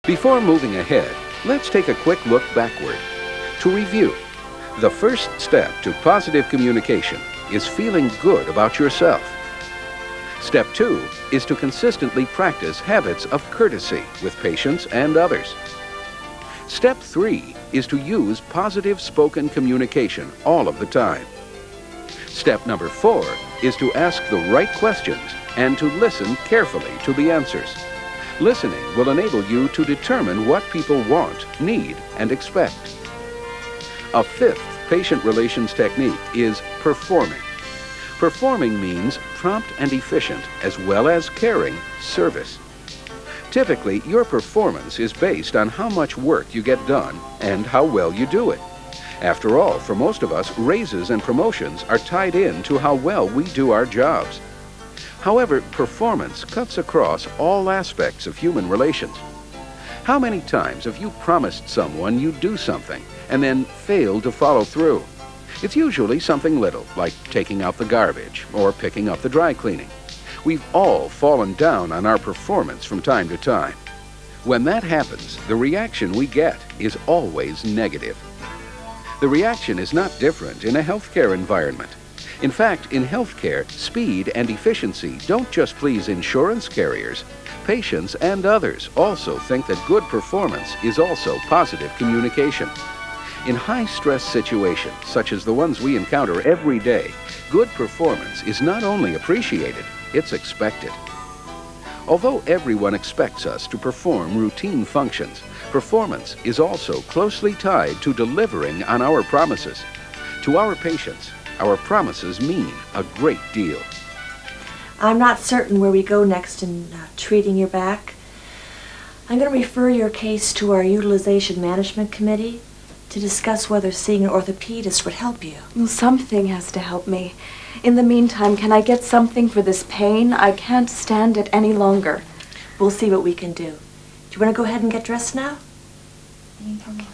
Before moving ahead, let's take a quick look backward. To review, the first step to positive communication is feeling good about yourself. Step 2 is to consistently practice habits of courtesy with patients and others. Step 3 is to use positive spoken communication all of the time. Step number 4 is to ask the right questions and to listen carefully to the answers. Listening will enable you to determine what people want, need, and expect. A fifth patient relations technique is performing. Performing means prompt and efficient, as well as caring service. Typically, your performance is based on how much work you get done and how well you do it. After all, for most of us, raises and promotions are tied in to how well we do our jobs. However, performance cuts across all aspects of human relations. How many times have you promised someone you'd do something and then failed to follow through? It's usually something little, like taking out the garbage or picking up the dry cleaning. We've all fallen down on our performance from time to time. When that happens, the reaction we get is always negative. The reaction is not different in a healthcare environment. In fact, in healthcare, speed and efficiency don't just please insurance carriers. Patients and others also think that good performance is also positive communication. In high-stress situations, such as the ones we encounter every day, good performance is not only appreciated, it's expected. Although everyone expects us to perform routine functions, performance is also closely tied to delivering on our promises. To our patients, our promises mean a great deal. I'm not certain where we go next in treating your back. I'm going to refer your case to our Utilization Management Committee to discuss whether seeing an orthopedist would help you. Well, something has to help me. In the meantime, can I get something for this pain? I can't stand it any longer. We'll see what we can do. Do you want to go ahead and get dressed now? Okay.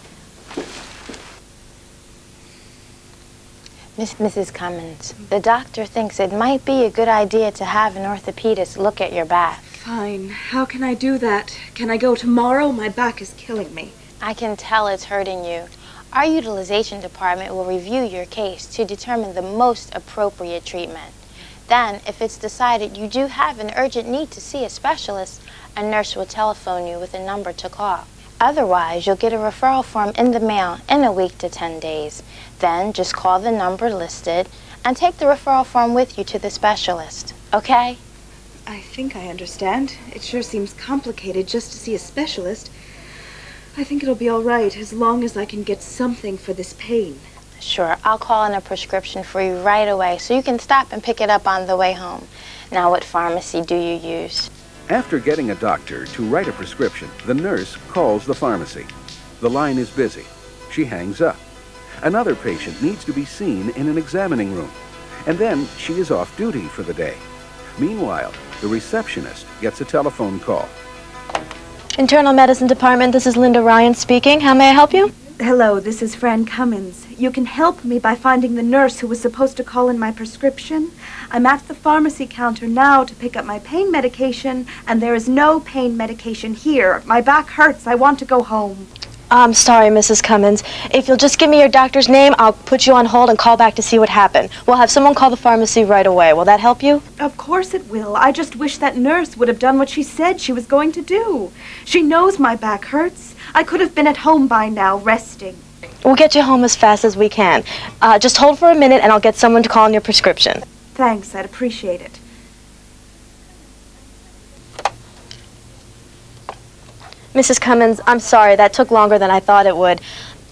Mrs. Cummins, the doctor thinks it might be a good idea to have an orthopedist look at your back. Fine. How can I do that? Can I go tomorrow? My back is killing me. I can tell it's hurting you. Our utilization department will review your case to determine the most appropriate treatment. Then, if it's decided you do have an urgent need to see a specialist, a nurse will telephone you with a number to call. Otherwise, you'll get a referral form in the mail in a week to 10 days. Then, just call the number listed and take the referral form with you to the specialist, okay? I think I understand. It sure seems complicated just to see a specialist. I think it'll be all right as long as I can get something for this pain. Sure, I'll call in a prescription for you right away so you can stop and pick it up on the way home. Now, what pharmacy do you use? After getting a doctor to write a prescription, the nurse calls the pharmacy. The line is busy. She hangs up. Another patient needs to be seen in an examining room, and then she is off duty for the day. Meanwhile, the receptionist gets a telephone call. Internal Medicine Department, this is Linda Ryan speaking. How may I help you? Hello, this is Fran Cummins. You can help me by finding the nurse who was supposed to call in my prescription. I'm at the pharmacy counter now to pick up my pain medication, and there is no pain medication here. My back hurts. I want to go home. I'm sorry, Mrs. Cummins. If you'll just give me your doctor's name, I'll put you on hold and call back to see what happened. We'll have someone call the pharmacy right away. Will that help you? Of course it will. I just wish that nurse would have done what she said she was going to do. She knows my back hurts. I could have been at home by now, resting. We'll get you home as fast as we can. Just hold for a minute and I'll get someone to call in your prescription. Thanks, I'd appreciate it. Mrs. Cummins, I'm sorry, that took longer than I thought it would.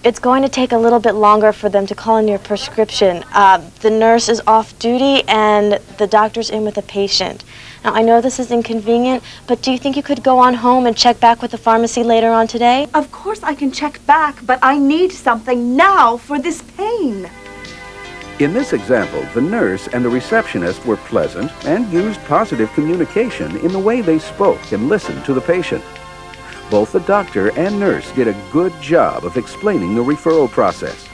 It's going to take a little bit longer for them to call in your prescription. The nurse is off duty and the doctor's in with a patient. Now, I know this is inconvenient, but do you think you could go on home and check back with the pharmacy later on today? Of course I can check back, but I need something now for this pain. In this example, the nurse and the receptionist were pleasant and used positive communication in the way they spoke and listened to the patient. Both the doctor and nurse did a good job of explaining the referral process.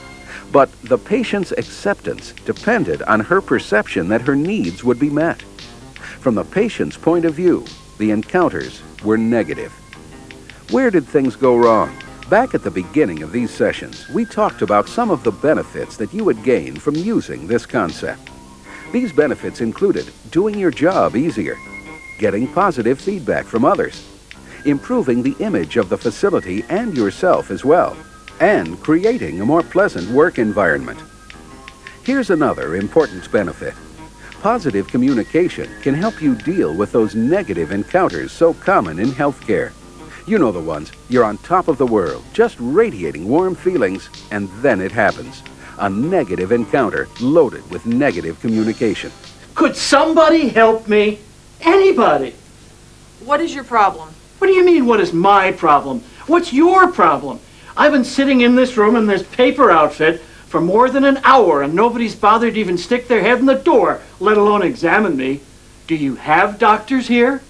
But the patient's acceptance depended on her perception that her needs would be met. From the patient's point of view, the encounters were negative. Where did things go wrong? Back at the beginning of these sessions, we talked about some of the benefits that you would gain from using this concept. These benefits included doing your job easier, getting positive feedback from others, improving the image of the facility and yourself as well, and creating a more pleasant work environment. Here's another important benefit. Positive communication can help you deal with those negative encounters so common in healthcare. You know the ones. You're on top of the world, just radiating warm feelings, and then it happens. A negative encounter loaded with negative communication. Could somebody help me? Anybody? What is your problem? What do you mean, what is my problem? What's your problem? I've been sitting in this room in this paper outfit for more than an hour, and nobody's bothered to even stick their head in the door, let alone examine me. Do you have doctors here?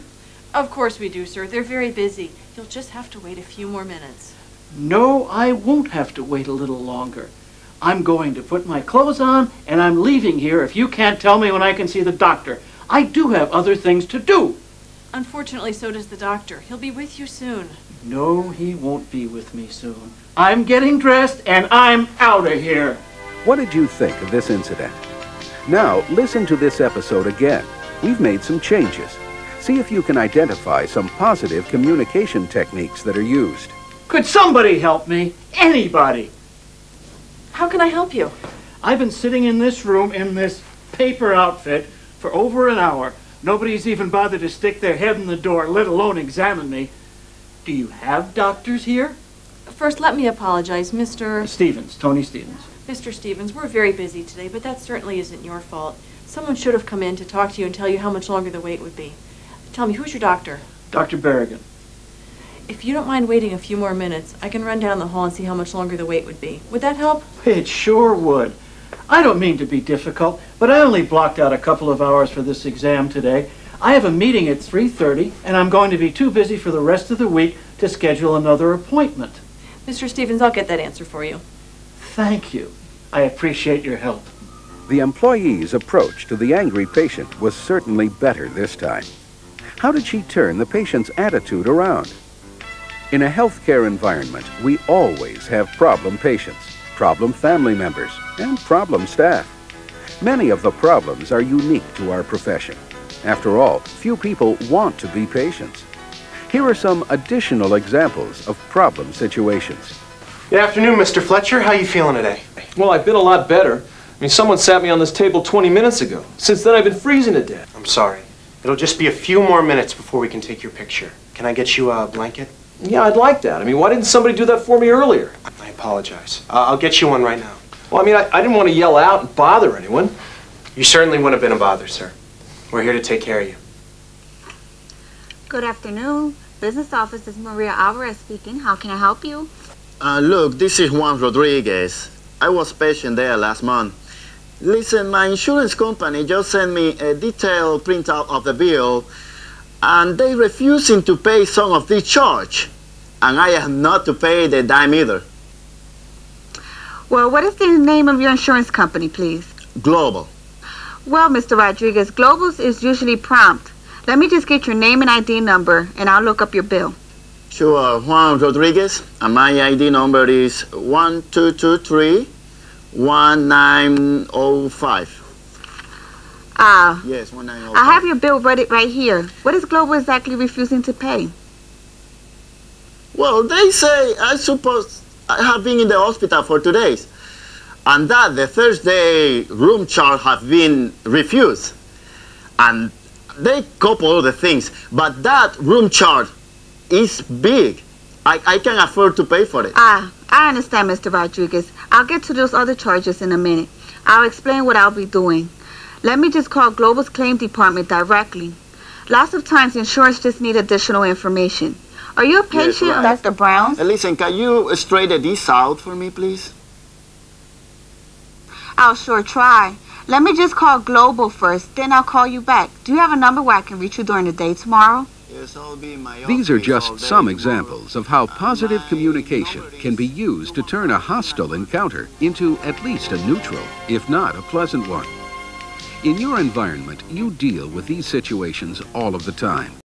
Of course we do, sir. They're very busy. You'll just have to wait a few more minutes. No, I won't have to wait a little longer. I'm going to put my clothes on, and I'm leaving here if you can't tell me when I can see the doctor. I do have other things to do. Unfortunately, so does the doctor. He'll be with you soon. No, he won't be with me soon. I'm getting dressed, and I'm out of here. What did you think of this incident? Now, listen to this episode again. We've made some changes. See if you can identify some positive communication techniques that are used. Could somebody help me? Anybody? How can I help you? I've been sitting in this room in this paper outfit for over an hour. Nobody's even bothered to stick their head in the door, let alone examine me. Do you have doctors here? First, let me apologize, Mr. Stevens, Tony Stevens. Mr. Stevens, we're very busy today, but that certainly isn't your fault. Someone should have come in to talk to you and tell you how much longer the wait would be. Tell me, who's your doctor? Dr. Berrigan. If you don't mind waiting a few more minutes, I can run down the hall and see how much longer the wait would be. Would that help? It sure would. I don't mean to be difficult, but I only blocked out a couple of hours for this exam today. I have a meeting at 3:30, and I'm going to be too busy for the rest of the week to schedule another appointment. Mr. Stevens, I'll get that answer for you. Thank you. I appreciate your help. The employee's approach to the angry patient was certainly better this time. How did she turn the patient's attitude around? In a healthcare environment, we always have problem patients, problem family members, and problem staff. Many of the problems are unique to our profession. After all, few people want to be patients. Here are some additional examples of problem situations. Good afternoon, Mr. Fletcher. How are you feeling today? Well, I've been a lot better. I mean, someone sat me on this table 20 minutes ago. Since then, I've been freezing to death. I'm sorry. It'll just be a few more minutes before we can take your picture. Can I get you a blanket? Yeah, I'd like that. I mean, why didn't somebody do that for me earlier? I apologize. I'll get you one right now. Well, I mean, I didn't want to yell out and bother anyone. You certainly wouldn't have been a bother, sir. We're here to take care of you. Good afternoon. Business office is Maria Alvarez speaking. How can I help you? Look, this is Juan Rodriguez. I was patient there last month. Listen, my insurance company just sent me a detailed printout of the bill, and they refusing to pay some of this charge. And I am not to pay the dime either. Well, what is the name of your insurance company, please? Global. Well, Mr. Rodriguez, Global's is usually prompt. Let me just get your name and ID number, and I'll look up your bill. Sure, Juan Rodriguez, and my ID number is 1223-1905. Yes, 1905. I have your bill right here. What is Global exactly refusing to pay? Well, they say I have been in the hospital for 2 days, and that the Thursday room charge have been refused. And they couple the things, but that room charge is big. I can afford to pay for it. I understand, Mr. Rodriguez. I'll get to those other charges in a minute. I'll explain what I'll be doing. Let me just call Global's claim department directly. Lots of times insurance just need additional information. Are you a patient, yes, right. Dr. Brown? Listen, can you straighten this out for me, please? I'll sure try. Let me just call Global first, then I'll call you back. Do you have a number where I can reach you during the day tomorrow? Yes, I'll be in my These are office all just day some tomorrow. examples of how positive communication can be used to turn a hostile encounter into at least a neutral, if not a pleasant one. In your environment, you deal with these situations all of the time.